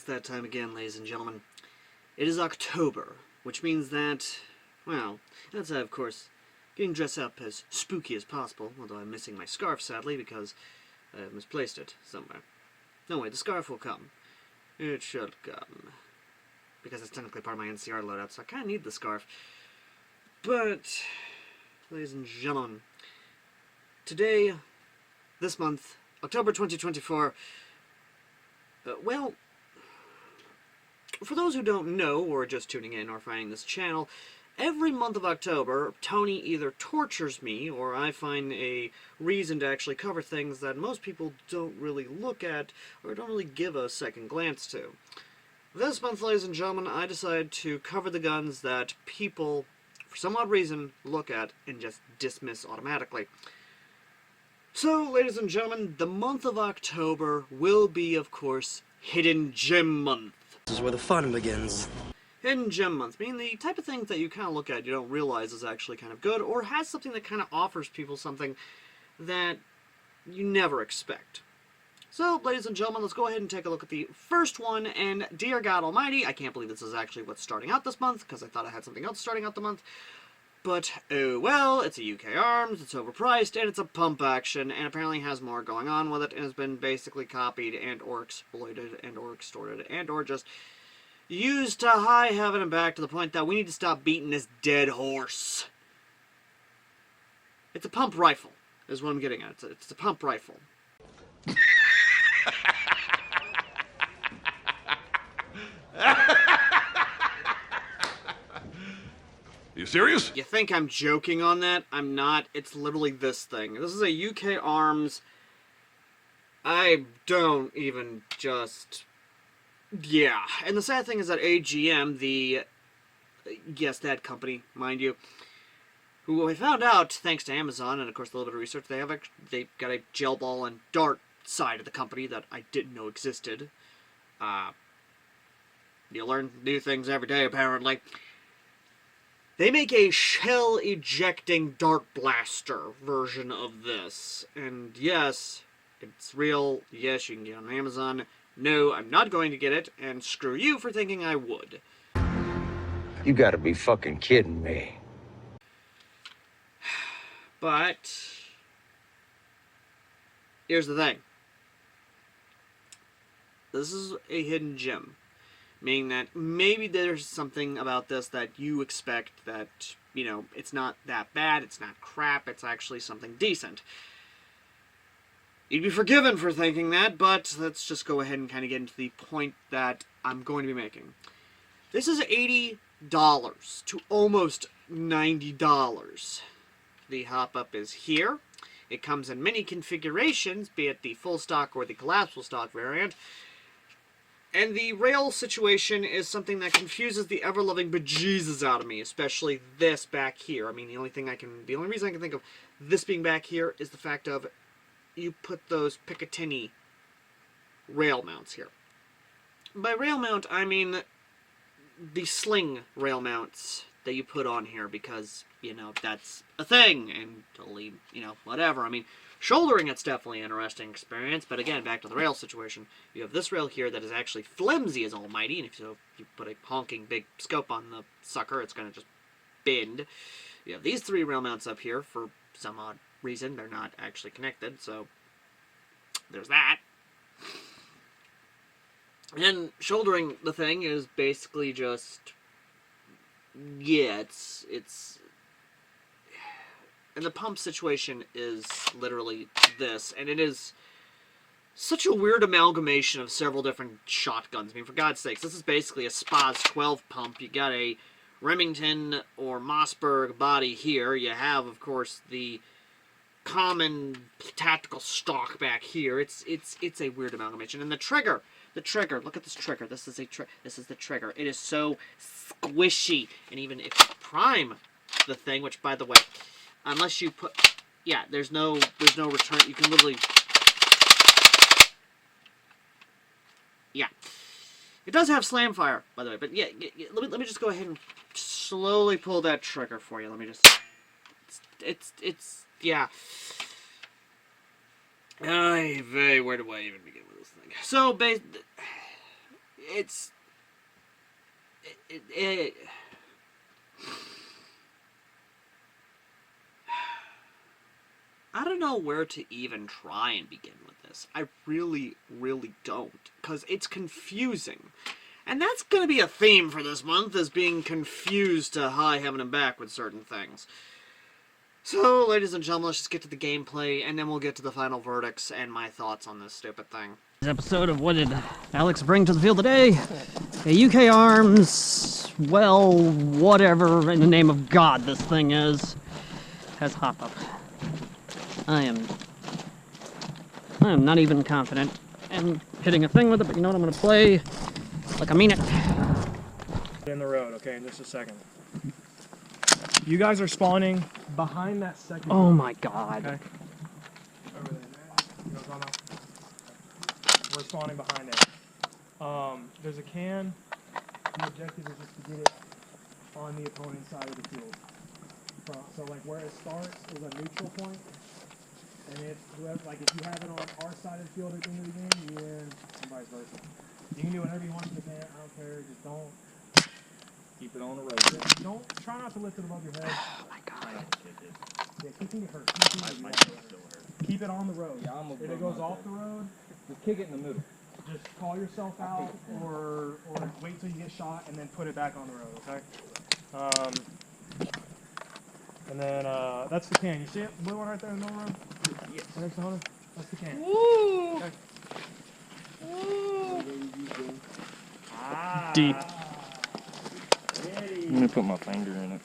It's that time again, ladies and gentlemen. It is October, which means that, well, outside, of course, getting dressed up as spooky as possible, although I'm missing my scarf, sadly, because I misplaced it somewhere. No way, the scarf will come. It should come. Because it's technically part of my NCR loadout, so I kind of need the scarf. But, ladies and gentlemen, today, this month, October 2024, well, for those who don't know, or just tuning in or finding this channel, every month of October, Tony either tortures me, or I find a reason to actually cover things that most people don't really look at, or don't really give a second glance to. This month, ladies and gentlemen, I decided to cover the guns that people, for some odd reason, look at and just dismiss automatically. So, ladies and gentlemen, the month of October will be, of course, Hidden Gem Month. This is where the fun begins. Hidden Gem Month, meaning the type of things that you kind of look at you don't realize is actually kind of good, or has something that kind of offers people something that you never expect. So, ladies and gentlemen, let's go ahead and take a look at the first one, and dear God Almighty, I can't believe this is actually what's starting out this month, because I thought I had something else starting out the month. But, oh well, it's a UKArms, it's overpriced, and it's a pump action, and apparently has more going on with it, and has been basically copied, and or exploited, and or extorted, and or just used to high heaven and back to the point that we need to stop beating this dead horse. It's a pump rifle, is what I'm getting at. It's a pump rifle. You serious? You think I'm joking on that? I'm not. It's literally this thing. This is a UKArms. I don't even just... Yeah. And the sad thing is that AGM, the... Yes, that company, mind you, who I found out, thanks to Amazon and, of course, a little bit of research, they've got a gel ball and dart side of the company that I didn't know existed. You learn new things every day, apparently. They make a shell-ejecting dart blaster version of this. And yes, it's real. Yes, you can get it on Amazon. No, I'm not going to get it, and screw you for thinking I would. You gotta be fucking kidding me. But here's the thing. This is a hidden gem. Meaning that maybe there's something about this that you expect that, you know, it's not that bad, it's not crap, it's actually something decent. You'd be forgiven for thinking that, but let's just go ahead and kind of get into the point that I'm going to be making. This is $80 to almost $90. The hop-up is here. It comes in many configurations, be it the full stock or the collapsible stock variant. And the rail situation is something that confuses the ever-loving bejesus out of me, especially this back here. I mean, the only reason I can think of this being back here is the fact of you put those Picatinny rail mounts here. By rail mount, I mean the sling rail mounts that you put on here because, you know, that's a thing, and totally, you know, whatever. I mean, shouldering, it's definitely an interesting experience, but again, back to the rail situation. You have this rail here that is actually flimsy as almighty, and if you put a honking big scope on the sucker, it's going to just bend. You have these three rail mounts up here. For some odd reason, they're not actually connected, so there's that. And shouldering the thing is basically just... Yeah, it's... And the pump situation is literally this, and it is such a weird amalgamation of several different shotguns. I mean, for God's sakes, this is basically a SPAS 12 pump. You got a Remington or Mossberg body here. You have, of course, the common tactical stock back here. It's a weird amalgamation. And the trigger, look at this trigger. This is the trigger. It is so squishy, and even if you prime the thing, which, by the way, unless you put, yeah, there's no return. You can literally, yeah, it does have slam fire, by the way. But yeah, let me just go ahead and slowly pull that trigger for you. Let me just, it's yeah. Where do I even begin with this thing? So, it's... I don't know where to even try and begin with this. I really, really don't. Because it's confusing. And that's going to be a theme for this month, is being confused to high heaven and back with certain things. So, ladies and gentlemen, let's just get to the gameplay, and then we'll get to the final verdicts and my thoughts on this stupid thing. This episode of what did Alex bring to the field today? A UKArms, well, whatever in the name of God this thing is, has hop-up. I am not even confident in hitting a thing with it, but you know what, I'm gonna play like I mean it. In the road, okay, in just a second. You guys are spawning behind that second. Oh my God. Okay. Over there. You know what I'm talking about? We're spawning behind it. There's a can. The objective is just to get it on the opponent's side of the field. So like where it starts is a neutral point. And if whoever, like if you have it on our side of the field at the end of the game, you win, and vice versa. You can do whatever you want with the can. I don't care. Just don't keep it on the road. Don't try not to lift it above your head. Oh my God. Yeah, keep it hurt. Keep it on the road. Yeah, if it goes off the road, just kick it in the middle. just call yourself out, or wait till you get shot and then put it back on the road. Okay. And then that's the can. You see it? The blue one right there in the middle room? Yes. Next to Hunter? That's the can. Woo! Okay. Deep. I'm gonna put my finger in it.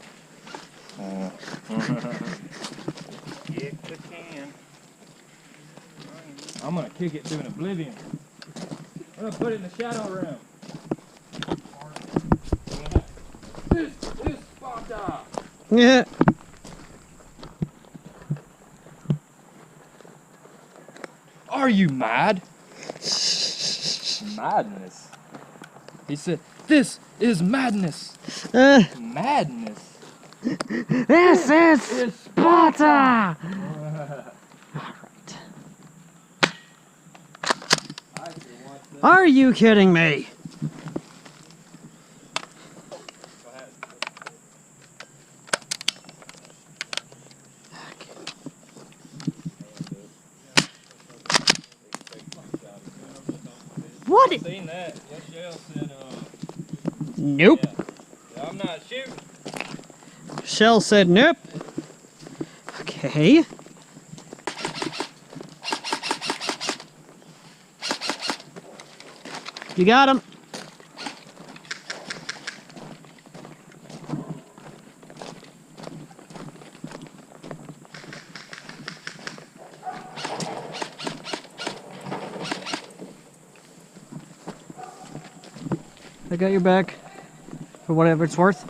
Kick the can. I'm gonna kick it to an oblivion. I'm gonna put it in the shadow room. This Sparta. Yeah. Are you mad? Madness. He said, "This is madness." Madness. This is Sparta! Alright. Are you kidding me? What? Seen that? Shell said, Nope. yeah, I'm not shooting. Shell said nope. Okay. You got him. I got your back for whatever it's worth.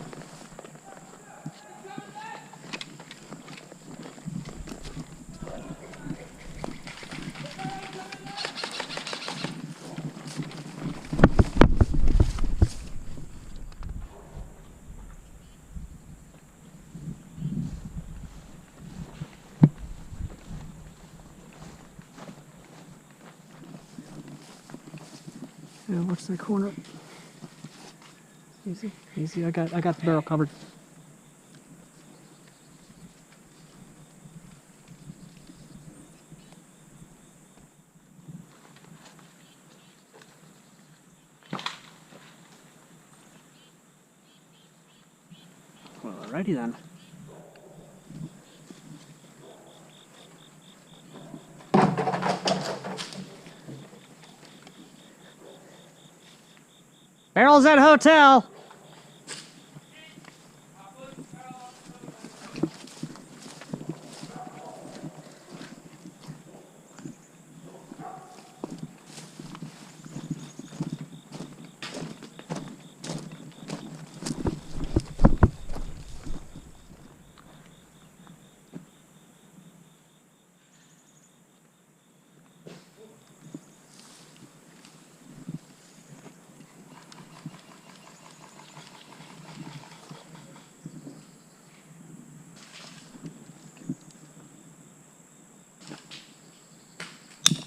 Yeah, watch that corner. Easy, easy. I got the barrel covered. Well, alrighty then. Barrel's at hotel.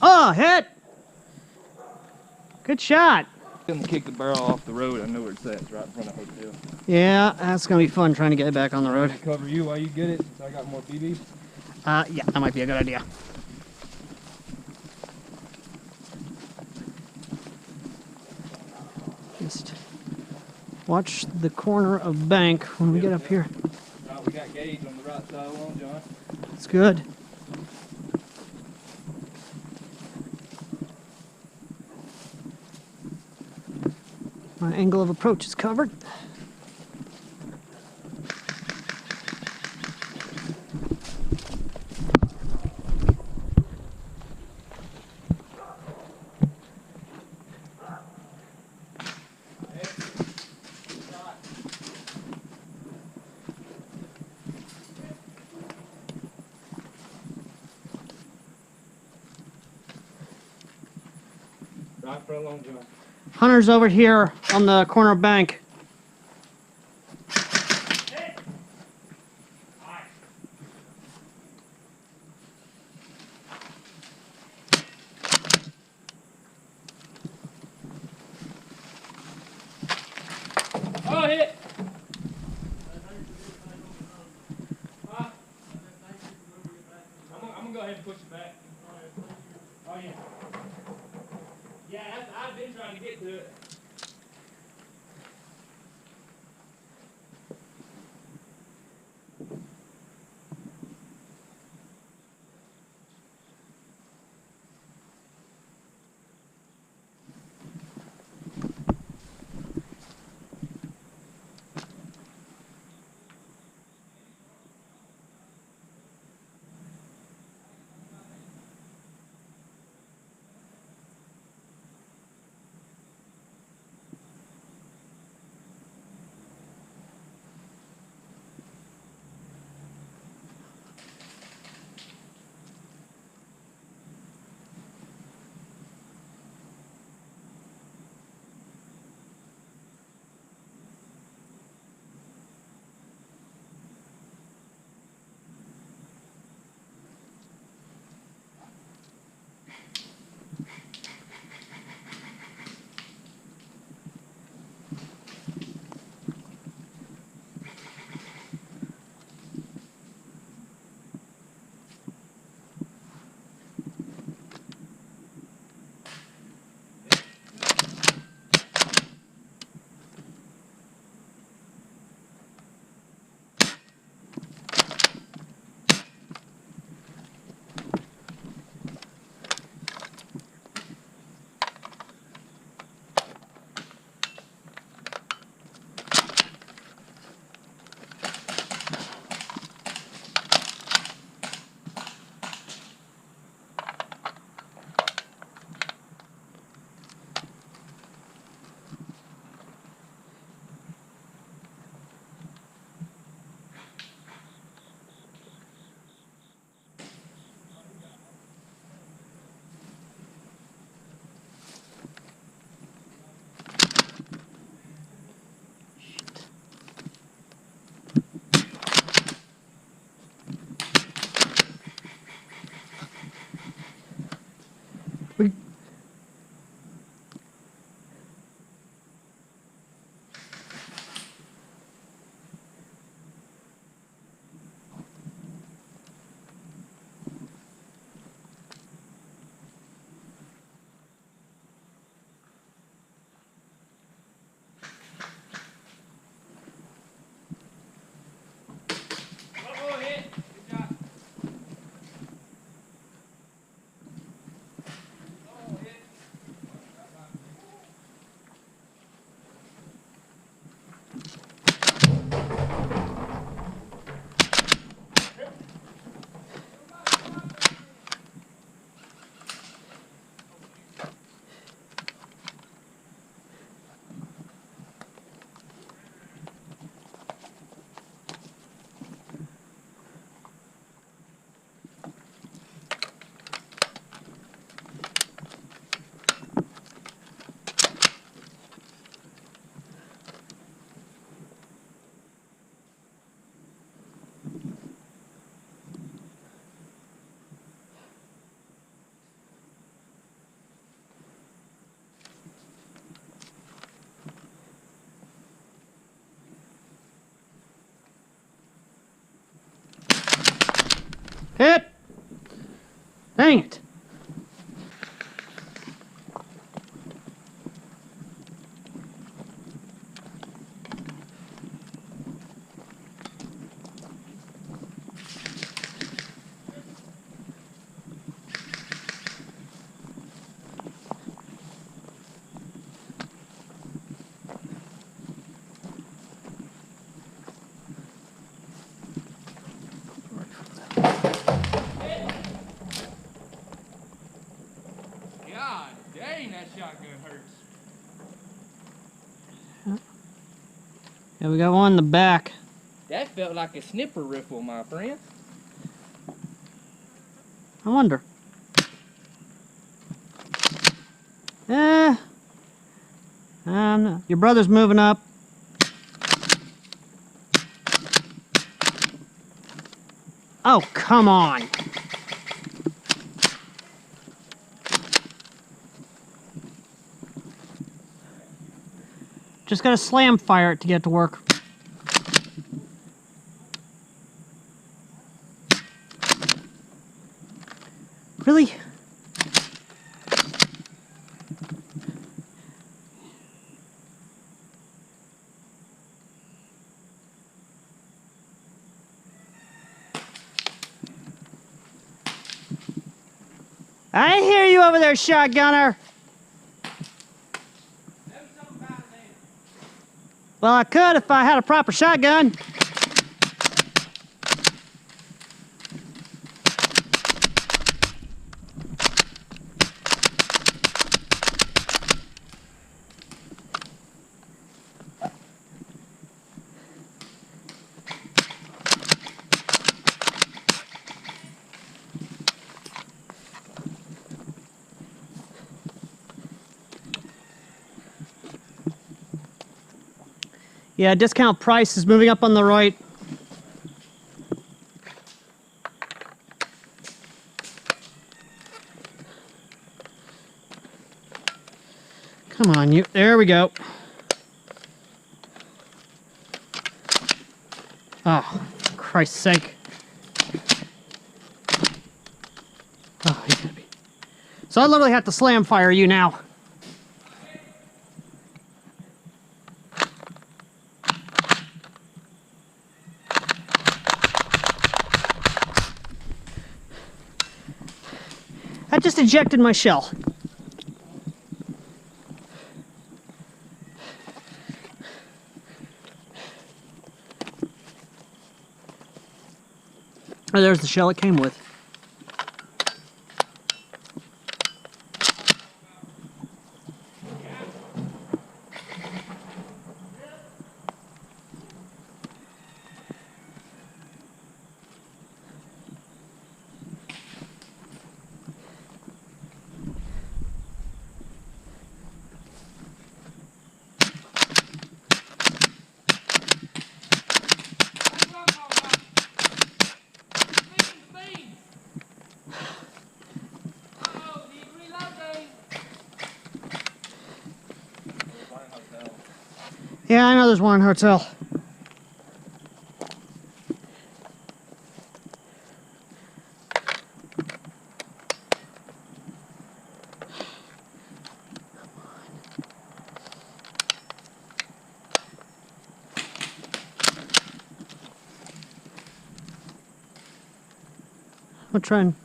Oh, hit! Good shot. Gonna kick the barrel off the road. I know where it's at. It's right in front of the hotel. Yeah, that's gonna be fun trying to get it back on the road. Gonna cover you while you get it, since I got more BBs. Yeah, that might be a good idea. Just watch the corner of bank when we get up here. Right, we got gauge on the right side alone, John. It's good. My angle of approach is covered. Right front alone, John. Hunter's over here on the corner of bank. Oh, hit! I'm gonna go ahead and push it back. Oh, yeah. Yeah, I've been trying to get to it. Hit! Dang it. God dang, that shotgun hurts. Yeah, we got one in the back. That felt like a snipper rifle, my friend. I wonder. Your brother's moving up. Oh, come on. Just gotta slam fire it to get to work. Really? I hear you over there, shotgunner. Well, I could if I had a proper shotgun. Yeah, discount price is moving up on the right. Come on, you. There we go. Oh, for Christ's sake. Oh, he's gonna be. So I literally have to slam fire you now. I just ejected my shell. Oh, there's the shell it came with. Yeah, I know there's one hotel. I'll try and...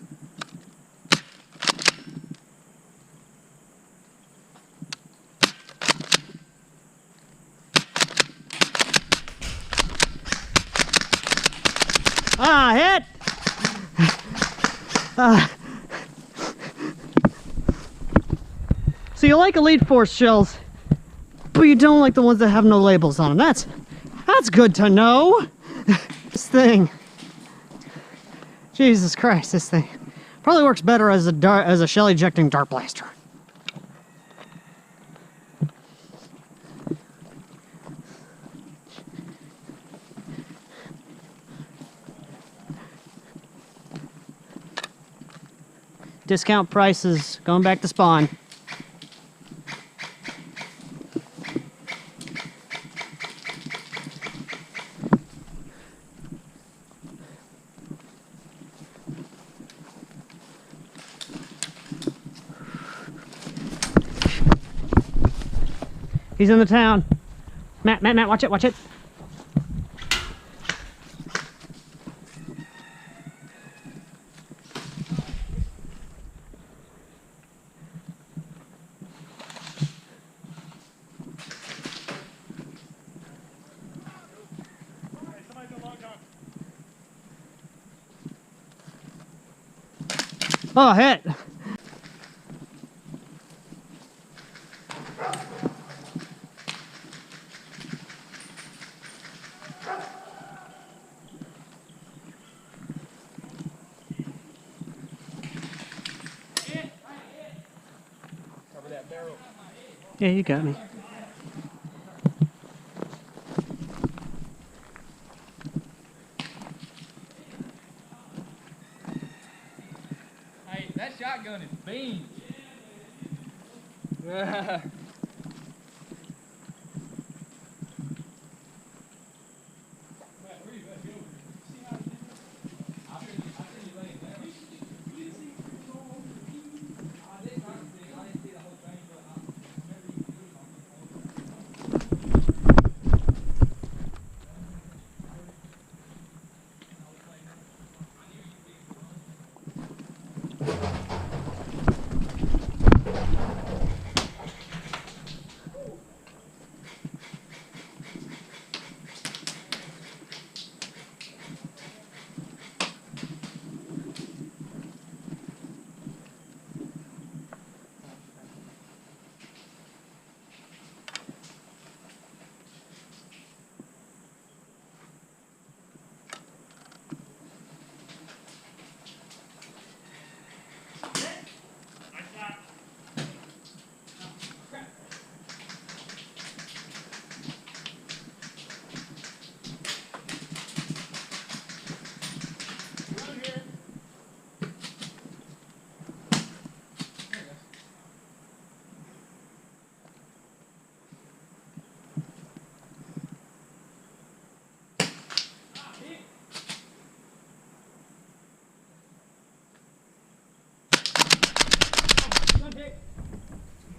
Ah, hit! So you like Elite Force shells, but you don't like the ones that have no labels on them. That's good to know. This thing. Jesus Christ, this thing probably works better as a shell ejecting dart blaster. Discount prices going back to spawn. He's in the town. Matt, watch it, watch it. Oh, hit. Cover that barrel. Yeah, you got me. Hey, that shotgun is beans.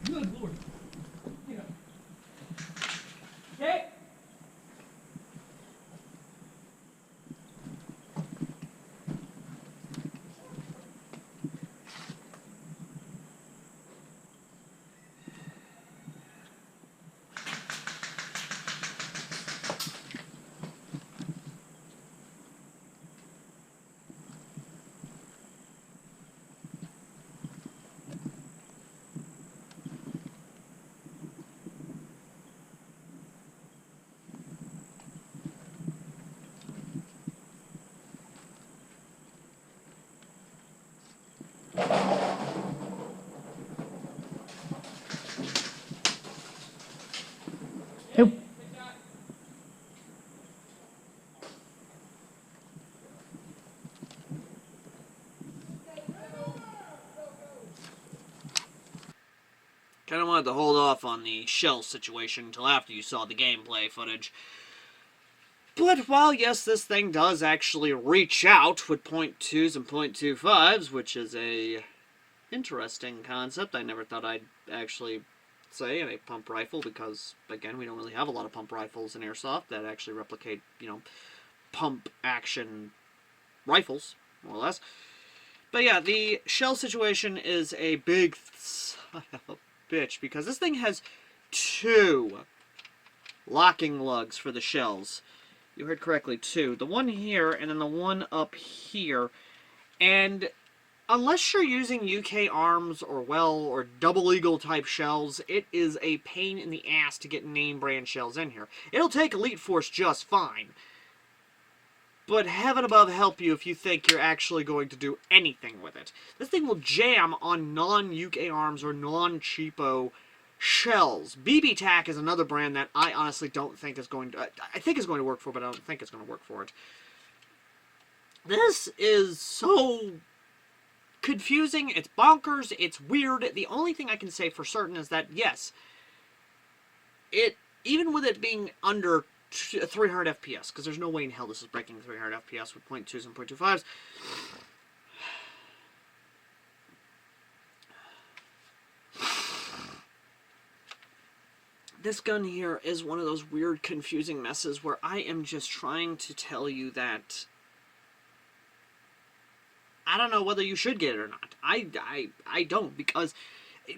Good Lord. Get up. Okay. Nope. Kind of wanted to hold off on the shell situation until after you saw the gameplay footage. But while, yes, this thing does actually reach out with .2s and .25s, which is a interesting concept. I never thought I'd actually say in a pump rifle because, again, we don't really have a lot of pump rifles in airsoft that actually replicate, pump action rifles, more or less. But yeah, the shell situation is a big son of a bitch because this thing has 2 locking lugs for the shells. You heard correctly, 2. The one here and then the one up here. And unless you're using UKArms or Double Eagle type shells, it is a pain in the ass to get name brand shells in here. It'll take Elite Force just fine. But heaven above help you if you think you're actually going to do anything with it. This thing will jam on non-UKArms or non-cheapo shells. BB Tac is another brand that I honestly don't think is going to... I think is going to work for, but I don't think it's going to work for it. This is so confusing, it's bonkers, it's weird. The only thing I can say for certain is that, yes, even with it being under 300 FPS, because there's no way in hell this is breaking 300 FPS with .2s and .25s. this gun here is one of those weird, confusing messes where I am just trying to tell you that I don't know whether you should get it or not. I don't, because,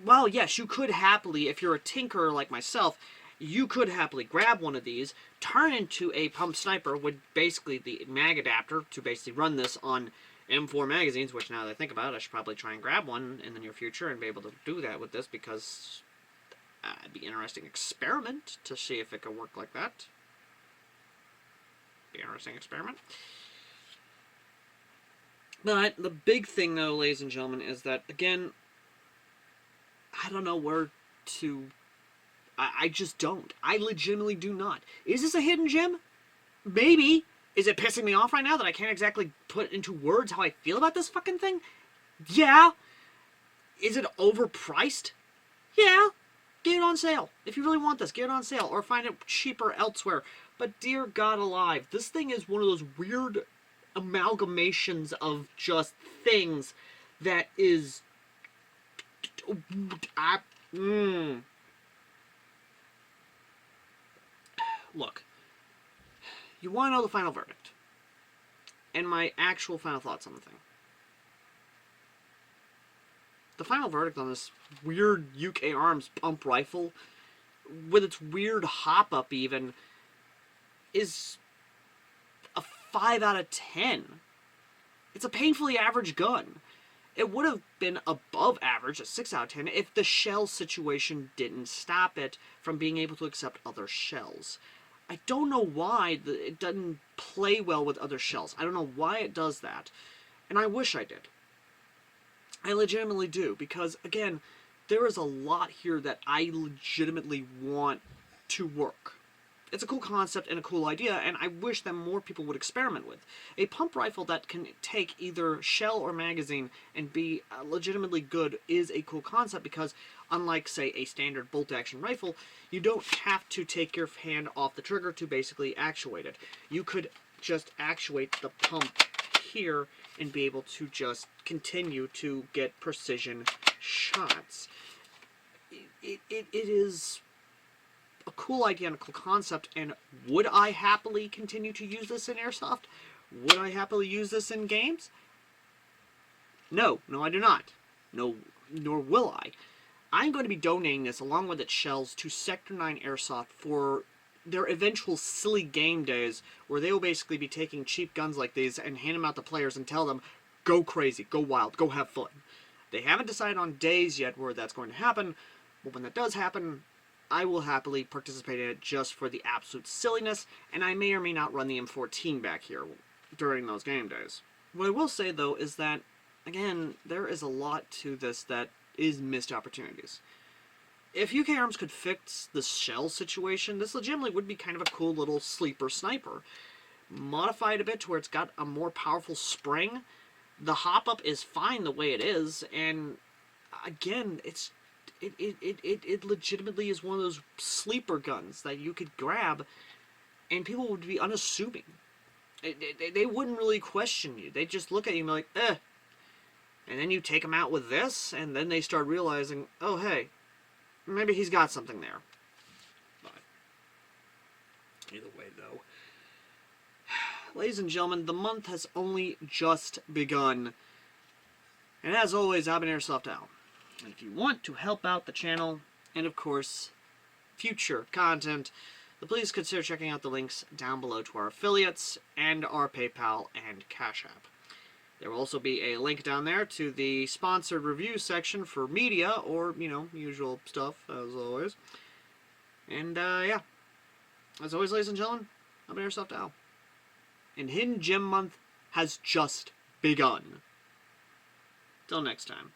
well, yes, you could happily, if you're a tinkerer like myself, you could happily grab one of these, turn into a pump sniper with basically the mag adapter to basically run this on M4 magazines, which now that I think about it, I should probably try and grab one in the near future and be able to do that with this, because it'd be an interesting experiment to see if it could work like that. Be an interesting experiment. But the big thing, though, ladies and gentlemen, is that, again, I don't know where to... I just don't. I legitimately do not. Is this a hidden gem? Maybe. Is it pissing me off right now that I can't exactly put into words how I feel about this fucking thing? Yeah. Is it overpriced? Yeah. Get it on sale. If you really want this, get it on sale. Or find it cheaper elsewhere. But dear God alive, this thing is one of those weird amalgamations of just things that is... Look, you want to know the final verdict, and my actual final thoughts on the thing. The final verdict on this weird UKArms pump rifle, with its weird hop-up even, is a 5 out of 10. It's a painfully average gun. It would have been above average, a 6 out of 10, if the shell situation didn't stop it from being able to accept other shells. I don't know why it doesn't play well with other shells. I don't know why it does that. And I wish I did. I legitimately do, because, again, there is a lot here that I legitimately want to work. It's a cool concept and a cool idea, and I wish that more people would experiment with. A pump rifle that can take either shell or magazine and be legitimately good is a cool concept, because unlike, say, a standard bolt-action rifle, you don't have to take your hand off the trigger to basically actuate it. You could just actuate the pump here and be able to just continue to get precision shots. It is a cool idea and a cool concept, and would I happily continue to use this in airsoft? Would I happily use this in games? No, I do not. No, nor will I. I'm going to be donating this along with its shells to Sector 9 Airsoft for their eventual silly game days, where they will basically be taking cheap guns like these and hand them out to players and tell them, go crazy, go wild, go have fun. They haven't decided on days yet where that's going to happen, but when that does happen, I will happily participate in it just for the absolute silliness, and I may or may not run the M14 back here during those game days. What I will say, though, is that, again, there is a lot to this that is missed opportunities. If UKArms could fix the shell situation, this legitimately would be kind of a cool little sleeper sniper. Modify it a bit to where it's got a more powerful spring. The hop-up is fine the way it is, and, again, it legitimately is one of those sleeper guns that you could grab and people would be unassuming. They wouldn't really question you. They'd just look at you and be like, eh. And then you take them out with this, and then they start realizing, oh, hey, maybe he's got something there. But either way, though, ladies and gentlemen, the month has only just begun. And as always, I've been AirsoftAL. And if you want to help out the channel, and of course, future content, then please consider checking out the links down below to our affiliates, and our PayPal and Cash App. There will also be a link down there to the sponsored review section for media, or, you know, usual stuff, as always. And, yeah. As always, ladies and gentlemen, I've been AirsoftAL. And Hidden Gem Month has just begun. Till next time.